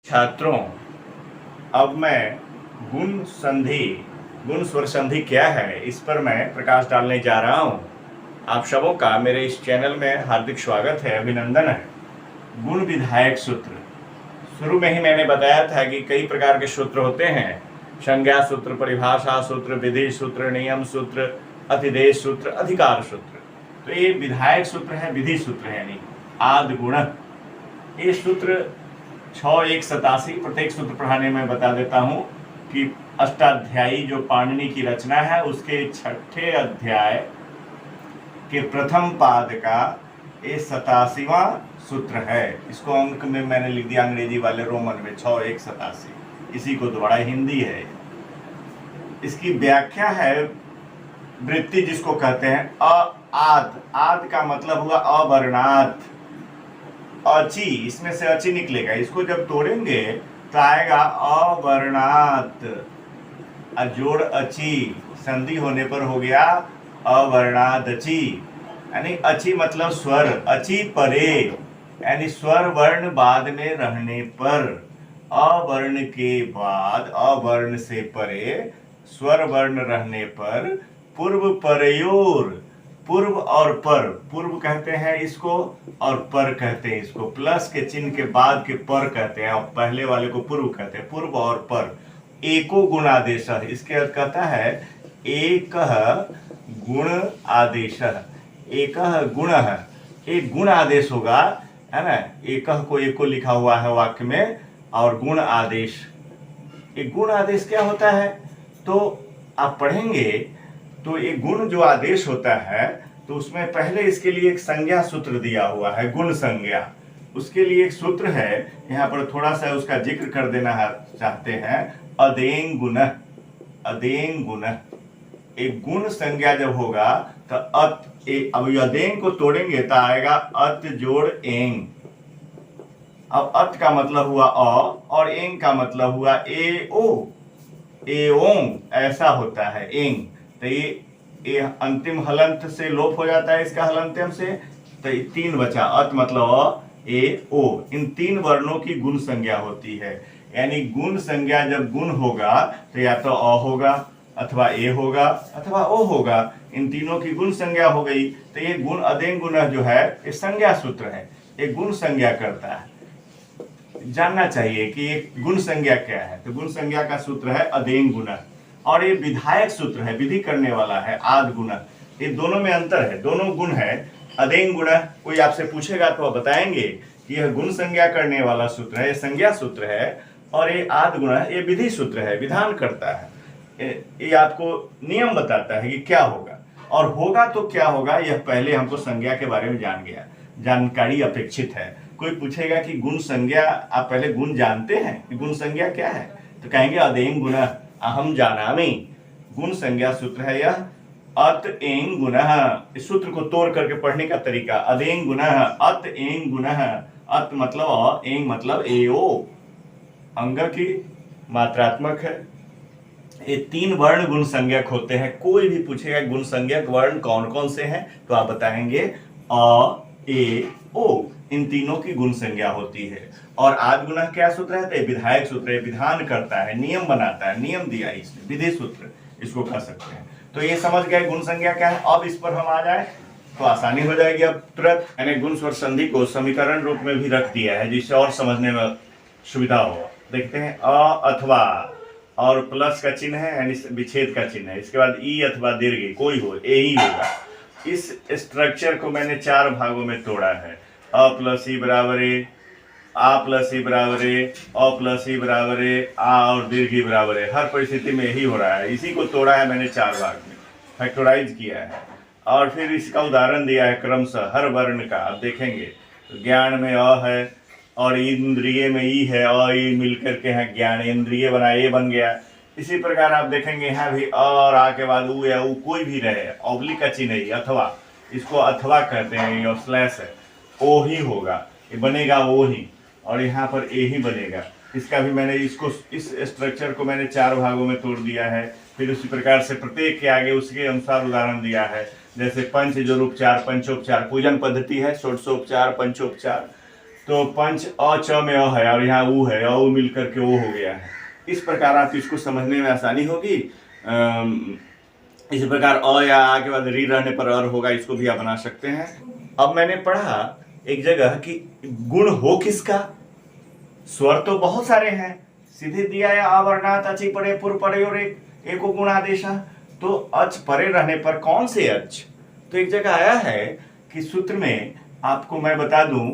छात्रों, अब मैं गुण स्वर संधि क्या है इस पर मैं प्रकाश डालने जा रहा हूं। आप सबों का मेरे इस चैनल में हार्दिक स्वागत है, अभिनंदन है। गुण विधायक सूत्र, शुरू में ही मैंने बताया था कि कई प्रकार के सूत्र होते हैं। संज्ञा सूत्र, परिभाषा सूत्र, विधि सूत्र, नियम सूत्र, अतिदेश सूत्र, अधिकार सूत्र। तो ये विधायक सूत्र है, विधि सूत्र है, यानी आदि गुण। ये सूत्र 6-1-87 प्रत्येक सूत्र पढ़ाने में बता देता हूं कि अष्टाध्यायी जो पाणिनि की रचना है उसके 6ठे अध्याय के प्रथम पाद का ये 87वां सूत्र है। इसको अंक में मैंने लिख दिया अंग्रेजी वाले रोमन में 6-1-87, इसी को दोबारा हिंदी है। इसकी व्याख्या है वृत्ति, जिसको कहते हैं आद। आद का मतलब हुआ अवर्णात। अची, इसमें से अची निकलेगा, इसको जब तोड़ेंगे तो आएगा अवर्णात। जोड़ अची, संधि होने पर हो गया अवर्णात अची, यानी अची मतलब स्वर, अची परे, यानी स्वर वर्ण बाद में रहने पर, अवर्ण के बाद अवर्ण से परे स्वर वर्ण रहने पर पूर्व परयोर, पूर्व और पर, पूर्व कहते हैं इसको और पर कहते हैं इसको, प्लस के चिन्ह के बाद के पर कहते हैं और पहले वाले को पूर्व कहते हैं। पूर्व और पर एको गुण आदेश, इसके अर्थ कहता है एक गुण आदेश, एक गुण है, एक गुण आदेश होगा, है ना। एक को एको लिखा हुआ है वाक्य में, और गुण आदेश, एक गुण आदेश क्या होता है तो आप पढ़ेंगे। तो एक गुण जो आदेश होता है तो उसमें पहले इसके लिए एक संज्ञा सूत्र दिया हुआ है, गुण संज्ञा। उसके लिए एक सूत्र है, यहाँ पर थोड़ा सा उसका जिक्र कर देना चाहते हैं। अदेंग गुण, अदेंग गुण, एक गुण संज्ञा जब होगा तो अब अदेंग को तोड़ेंगे तो आएगा अत जोड़ एंग। अब अत का मतलब हुआ अ और एंग का मतलब हुआ ए ओ, ए ओंग, ऐसा होता है एंग। तो ये अंतिम हलंत से लोप हो जाता है, इसका हलंत्यम से, तो ये तीन बचा, अत मतलब अ, ए ओ। इन तीन वर्णों की गुण संज्ञा होती है, यानी गुण संज्ञा जब गुण होगा तो या तो अ होगा अथवा ए होगा अथवा ओ होगा, इन तीनों की गुण संज्ञा हो गई। तो ये गुण अदेंग गुण जो है ये संज्ञा सूत्र है, एक गुण संज्ञा करता है। जानना चाहिए कि एक गुण संज्ञा क्या है, तो गुण संज्ञा का सूत्र है अदेंग गुण, और ये विधायक सूत्र है, विधि करने वाला है आद गुण। ये दोनों में अंतर है, दोनों गुण है। अदेंग गुण, कोई आपसे पूछेगा तो आप बताएंगे कि यह गुण संज्ञा करने वाला सूत्र है, ये संज्ञा सूत्र है, और ये आद गुण ये विधि सूत्र है, विधान करता है। ये आपको नियम बताता है कि क्या होगा और होगा तो क्या होगा, यह पहले हमको संज्ञा के बारे में जान गया, जानकारी अपेक्षित है। कोई पूछेगा कि गुण संज्ञा, आप पहले गुण जानते हैं कि गुण संज्ञा क्या है, तो कहेंगे अदेंग गुण अहम जानामि। गुण संज्ञा सूत्र है यह अत एंग गुण। इस सूत्र को तोड़ करके पढ़ने का तरीका, अदेंग गुण अत एंग गुण। अत मतलब अ, एंग मतलब ए ओ, अंग की मात्रात्मक है। ये तीन वर्ण गुण संज्ञक होते हैं। कोई भी पूछेगा गुण संज्ञक वर्ण कौन कौन से हैं तो आप बताएंगे अ, ए, ओ, इन तीनों की गुण संज्ञा होती है। और आद गुण क्या सूत्र है, तो विधायक सूत्र है, विधान करता है, नियम बनाता है, नियम दिया है इसने, विधि सूत्र इसको कह सकते हैं। तो ये समझ गए गुण संज्ञा क्या है। अब इस पर हम आ जाए तो आसानी हो जाएगी। अब तुरंत मैंने गुण स्वर संधि को समीकरण रूप में भी रख दिया है जिससे और समझने में सुविधा हो। देखते हैं अ अथवा, और प्लस का चिन्ह है यानी विच्छेद का चिन्ह है, इसके बाद ई अथवा दीर्घ कोई हो, ए ही होगा। इस स्ट्रक्चर को मैंने 4 भागों में तोड़ा है। अ प्लस ई बराबर ए, आ प्लस ई बराबर ए, अ प्लस ई बराबर ए, आ और दीर्घ ई बराबर है। हर परिस्थिति में यही हो रहा है, इसी को तोड़ा है मैंने 4 भाग में, फैक्टराइज किया है। और फिर इसका उदाहरण दिया है क्रमशः हर वर्ण का। आप देखेंगे तो ज्ञान में अ है और इंद्रिय में ई है, अ ई मिलकर के है ज्ञान इंद्रिय बना, ए बन गया। इसी प्रकार आप देखेंगे यहाँ भी अ और आ के बाद उ या उ कोई भी रहे, ऑब्लिक का चिन्ह है अथवा, इसको अथवा कहते हैं, ये स्लैश है, ओ ही होगा, ये बनेगा ओ ही, और यहाँ पर ए ही बनेगा। इसका भी मैंने इसको, इस स्ट्रक्चर को मैंने 4 भागों में तोड़ दिया है। फिर उसी प्रकार से प्रत्येक के आगे उसके अनुसार उदाहरण दिया है। जैसे पंच जो उपचार, पंचोपचार पूजन पद्धति है, षोडशोपचार, पंचोपचार, तो पंच अ च में अ है और यहाँ ऊ है, ऊ मिल करके ओ हो गया है। इस प्रकार आप इसको समझने में आसानी होगी। इसी प्रकार अ या आ के बाद री रहने पर अर होगा, इसको भी आप बना सकते हैं। अब मैंने पढ़ा एक जगह कि गुण हो किसका, स्वर तो बहुत सारे हैं, सीधे दिया है अवर्णात अचि परे पुर परे और एको गुणादेश, तो अच परे रहने पर कौन से अच, तो एक जगह आया है कि सूत्र में आपको मैं बता दूं,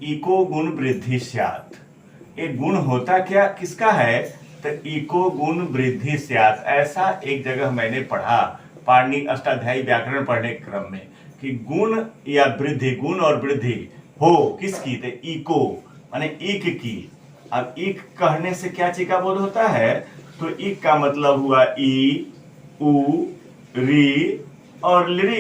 इको गुण वृद्धि स्यात्। एक गुण होता क्या किसका है, तो इको गुण वृद्धि स्यात्, ऐसा एक जगह मैंने पढ़ा पाणिनि अष्टाध्यायी व्याकरण पढ़ने के क्रम में कि गुण या वृद्धि, गुण और वृद्धि हो किसकी, तो इको माने इक की। अब इक कहने से क्या चीज का बोध होता है, तो इक का मतलब हुआ ई, उ, री और लृ,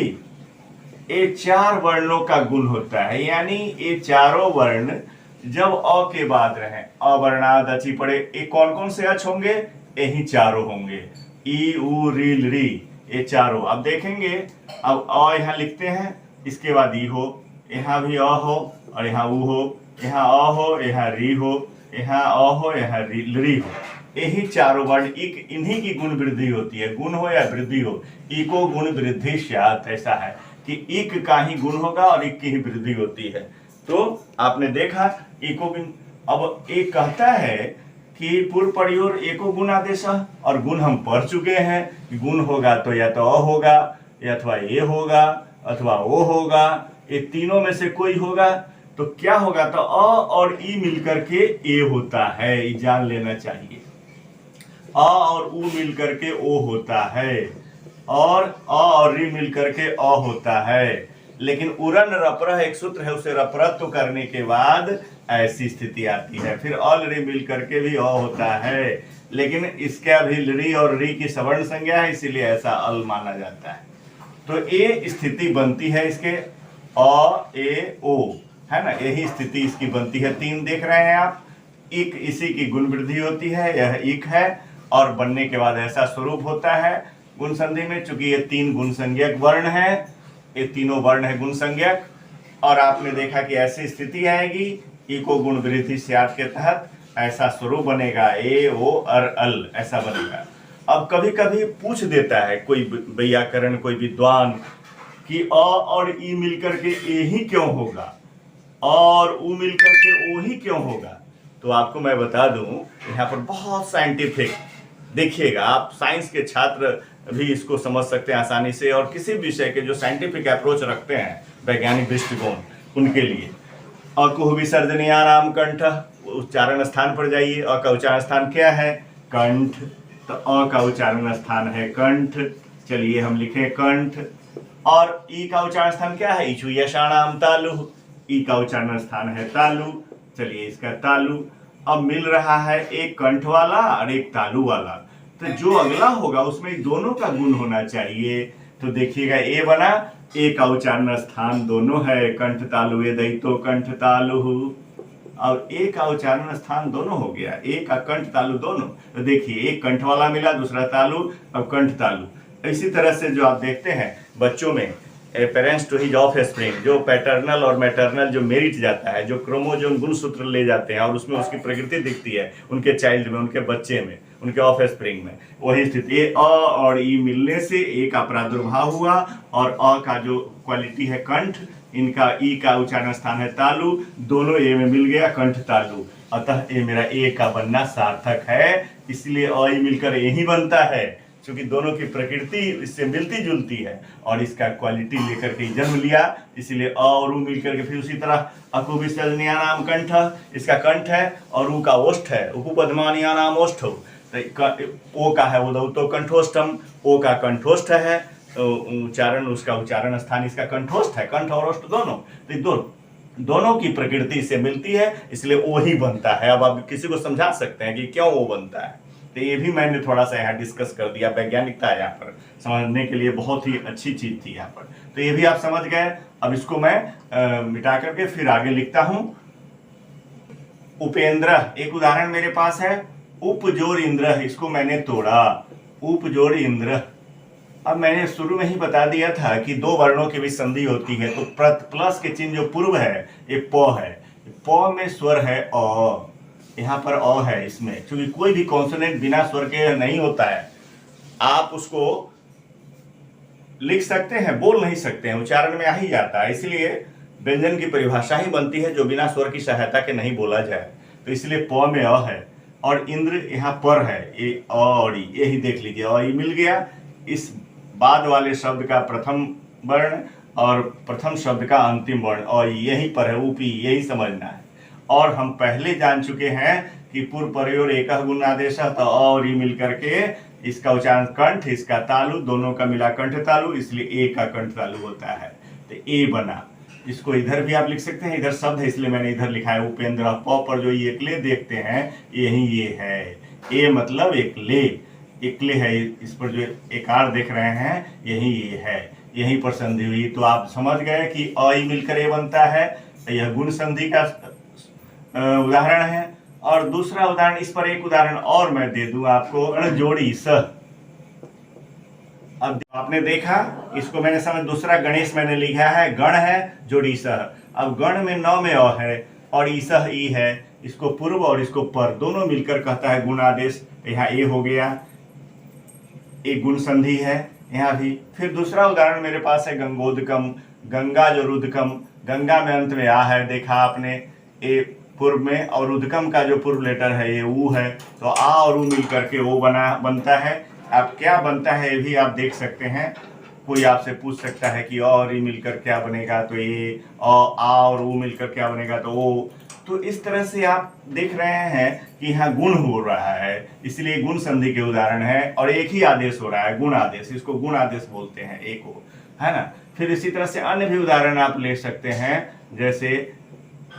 ये चार वर्णों का गुण होता है। यानी ये चारों वर्ण जब अ के बाद रहे, अवर्णाद अचि पड़े, ये कौन कौन से अच होंगे, यही चारों होंगे, ई उ री लृ, ये चारों। अब देखेंगे, अब अ यहाँ लिखते हैं, इसके बाद ई हो, यहाँ भी अ हो और यहाँ उ हो, यहाँ अ हो, यहाँ री हो, यहाँ अ हो, यहाँ लृ हो, यही चारों वर्ण इक, इन्हीं की गुण वृद्धि होती है, गुण हो या वृद्धि हो, इको गुण वृद्धि स्यात्। ऐसा है कि इक का ही गुण होगा और इक की ही वृद्धि होती है। तो आपने देखा इको गुण। अब एक कहता है कि पूर्व परियोर एको गुण आदेश, और गुण हम पढ़ चुके हैं कि गुण होगा तो या तो अ होगा, या अथवा ए होगा, अथवा ओ होगा, ये तीनों में से कोई होगा। तो क्या होगा, तो अ और ई मिलकर के ए होता है, ये जान लेना चाहिए। अ और उ मिलकर के ओ होता है, और अ और री मिलकर के अ होता है। लेकिन उरन रपरह एक सूत्र है, उसे रपरत्व करने के बाद ऐसी स्थिति आती है। फिर अल री मिलकर के भी अ होता है, लेकिन इसका भी री और री की सवर्ण संज्ञा है, इसीलिए ऐसा अल माना जाता है। तो ये स्थिति बनती है इसके अ ए ओ, है ना, यही स्थिति इसकी बनती है। तीन देख रहे हैं आप, इक इसी की गुण वृद्धि होती है, यह इक है, और बनने के बाद ऐसा स्वरूप होता है गुण संधि में। चूंकि ये तीन गुण संज्ञक वर्ण है, ये तीनों वर्ण है गुण संज्ञक, और आपने देखा कि ऐसी स्थिति आएगी इको गुण वृद्धि स्यात् के तहत ऐसा स्वरूप बनेगा, ए ओ अर अल, ऐसा बनेगा। अब कभी कभी पूछ देता है कोई व्याकरण, कोई विद्वान कि अ और ई मिलकर के ए ही क्यों होगा, और उ मिलकर के ओ ही क्यों होगा। तो आपको मैं बता दूं, यहाँ पर बहुत साइंटिफिक, देखिएगा आप साइंस के छात्र भी इसको समझ सकते हैं आसानी से, और किसी विषय के जो साइंटिफिक अप्रोच रखते हैं वैज्ञानिक दृष्टिकोण, उनके लिए। अकुह विसर्जनीयानाम कंठ, उच्चारण स्थान पर जाइए। अ का उच्चारण स्थान क्या है, कंठ, तो अ का उच्चारण स्थान है कंठ। चलिए हम लिखें कंठ। और ई का उच्चारण स्थान क्या है, इचु यशाणाम तालु, ई का उच्चारण स्थान है तालु। चलिए इसका तालु। अब मिल रहा है एक कंठ वाला और एक तालु वाला, तो जो अगला होगा उसमें दोनों का गुण होना चाहिए। तो देखिएगा ए बना, ए का उच्चारण स्थान दोनों है, कंठ तालु ए दैतो कंठ तालु, और ए का उच्चारण स्थान दोनों हो गया, ए का कंठ तालु दोनों। तो देखिए एक कंठ वाला मिला, दूसरा तालु, अब कंठ तालु। इसी तरह से जो आप देखते हैं बच्चों में, parents to his offspring, जो पैटर्नल और मैटरनल जो मेरिट जाता है, जो क्रोमोजोम गुणसूत्र ले जाते हैं और उसमें उसकी प्रकृति दिखती है उनके चाइल्ड में, उनके बच्चे में, उनके ऑफ स्प्रिंग में, वही स्थिति अ और ई मिलने से ए का प्रादुर्भाव हुआ, और अ का जो क्वालिटी है कंठ, इनका ई का उच्चारण स्थान है तालु, दोनों ए में मिल गया कंठ तालु, अतः ये मेरा ए का बनना सार्थक है। इसलिए अ ई मिलकर ए ही बनता है, क्योंकि दोनों की प्रकृति इससे मिलती जुलती है और इसका क्वालिटी लेकर के जन्म लिया, इसलिए अ और उ मिलकर के। फिर उसी तरह अकु विसर्जनीयानाम कंठ, इसका कंठ है और उ का ओष्ठ है, उपपद्मानीयानाम ओष्ठ, ओ का है वो तो कंठोष्ठम, ओ का कंठोष्ठ है, उच्चारण उसका उच्चारण स्थान इसका कंठोष्ठ है, कंठ और ओष्ठ दोनों, तो दोनों की प्रकृति से मिलती है, इसलिए वो ही बनता है। अब आप किसी को समझा सकते हैं कि क्यों वो बनता है, तो ये भी मैंने थोड़ा सा यहाँ डिस्कस कर दिया। वैज्ञानिकता यहाँ पर समझने के लिए बहुत ही अच्छी चीज थी यहाँ पर, तो ये भी आप समझ गए। अब इसको मैं मिटा करके फिर आगे लिखता हूं। उपेंद्र, एक उदाहरण मेरे पास है, उपजोर इंद्र, इसको मैंने तोड़ा, उपजोर इंद्र। अब मैंने शुरू में ही बता दिया था कि दो वर्णों के बीच संधि होती है, तो प्लस के चिन्ह जो पूर्व है ये प है, प में स्वर है अ, यहाँ पर अ है इसमें, क्योंकि कोई भी कॉन्सोनेंट बिना स्वर के नहीं होता है। आप उसको लिख सकते हैं, बोल नहीं सकते हैं, उच्चारण में आ ही जाता है। इसलिए व्यंजन की परिभाषा ही बनती है जो बिना स्वर की सहायता के नहीं बोला जाए। तो इसलिए प में अ है और इंद्र यहाँ पर है, ये अ और ई, यही देख लीजिए अ ई मिल गया। इस बाद वाले शब्द का प्रथम वर्ण और प्रथम शब्द का अंतिम वर्ण अ ई यहीं पर है, ऊपी, यही समझना है। और हम पहले जान चुके हैं कि पूर्व परयोर एक गुण आदेश, तो अ और ई मिल करके इसका उच्चारण कंठ, इसका तालु, दोनों का मिला कंठ तालु, इसलिए ए का कंठ तालु होता है। तो ए बना। इसको इधर भी आप लिख सकते हैं, इधर शब्द है इसलिए मैंने इधर लिखा है उपेंद्र। प पर जो एकले देखते हैं यही ये है, ए मतलब एकले, एकले है। इस पर जो एकार देख रहे हैं यही ये है, यहीं पर संधि हुई। तो आप समझ गए कि अ ई मिलकर ए बनता है। यह गुण संधि का उदाहरण है। और दूसरा उदाहरण, इस पर एक उदाहरण और मैं दे दूं आपको, गण जोड़ी स। अब आपने देखा, इसको मैंने समझ, दूसरा गणेश मैंने लिखा है, गण है जोड़ी स। अब गण में नौ में अ है और ईसह ई है, इसको पूर्व और इसको पर दोनों मिलकर कहता है गुण आदेश। यहाँ ए हो गया, एक गुण संधि है यहाँ भी। फिर दूसरा उदाहरण मेरे पास है गंगोदकम, गंगा जो रुदकम, गंगा में अंत में आ है, देखा आपने, ए पूर्व में, और उदकम का जो पूर्व लेटर है ये ऊ है, तो आ और ऊ मिल करके ओ बनता है। अब क्या बनता है ये भी आप देख सकते हैं। कोई आपसे पूछ सकता है कि और ई मिलकर क्या बनेगा, तो ये आ और ऊ मिलकर क्या बनेगा, तो ओ। तो इस तरह से आप देख रहे हैं कि यहाँ गुण हो रहा है, इसलिए गुण संधि के उदाहरण है। और एक ही आदेश हो रहा है, गुण आदेश, इसको गुण आदेश बोलते हैं एक को, है ना। फिर इसी तरह से अन्य भी उदाहरण आप ले सकते हैं, जैसे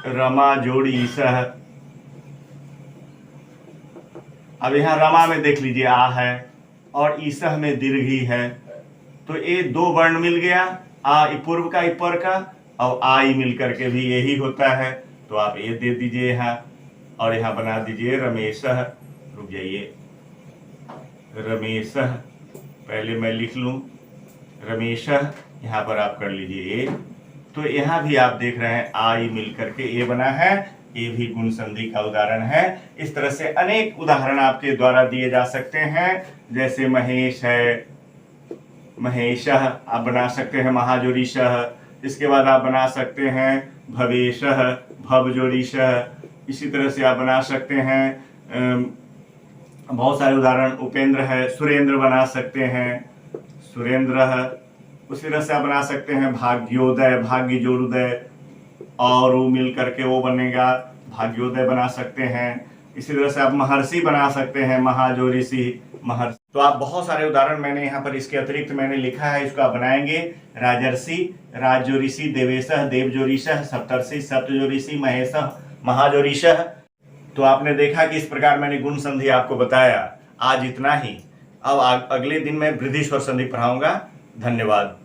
रमा जोड़ी सह। अब यहाँ रमा में देख लीजिए आ है और ईसह में दीर्घी है, तो ये दो वर्ण मिल गया, आ पूर्व का पर का, और आई मिल करके भी यही होता है। तो आप ये दे दीजिए यहाँ, और यहाँ बना दीजिए रमेशह। रुक जाइए, रमेशह पहले मैं लिख लूं, रमेशह, यहाँ पर आप कर लीजिए ए। तो यहाँ भी आप देख रहे हैं आई मिल करके ए बना है, ये भी गुण संधि का उदाहरण है। इस तरह से अनेक उदाहरण आपके द्वारा दिए जा सकते हैं। जैसे महेश है, महेशः आप बना सकते हैं, महाजोरीशः। इसके बाद आप बना सकते हैं भवेशः, भवजोरीशः। इसी तरह से आप बना सकते हैं बहुत सारे उदाहरण। उपेंद्र है, सुरेंद्र बना सकते हैं, सुरेंद्र। उसी तरह से आप बना सकते हैं भाग्योदय, भाग्य जोरुदय, और वो मिल करके वो बनेगा भाग्योदय बना सकते हैं। इसी तरह से आप महर्षि बना सकते हैं, महाजोऋषि, महर्षि। तो आप बहुत सारे उदाहरण मैंने यहाँ पर इसके अतिरिक्त मैंने लिखा है, इसको आप बनाएंगे। राजर्षि, राजजोऋषि, देवेशः, देवजोरीशः, सप्तर्षि, सप्तजोऋषि, महेशः, महाजोरीशः। तो आपने देखा कि इस प्रकार मैंने गुण संधि आपको बताया। आज इतना ही। अब अगले दिन मैं वृद्धि स्वर संधि पढ़ाऊंगा। धन्यवाद।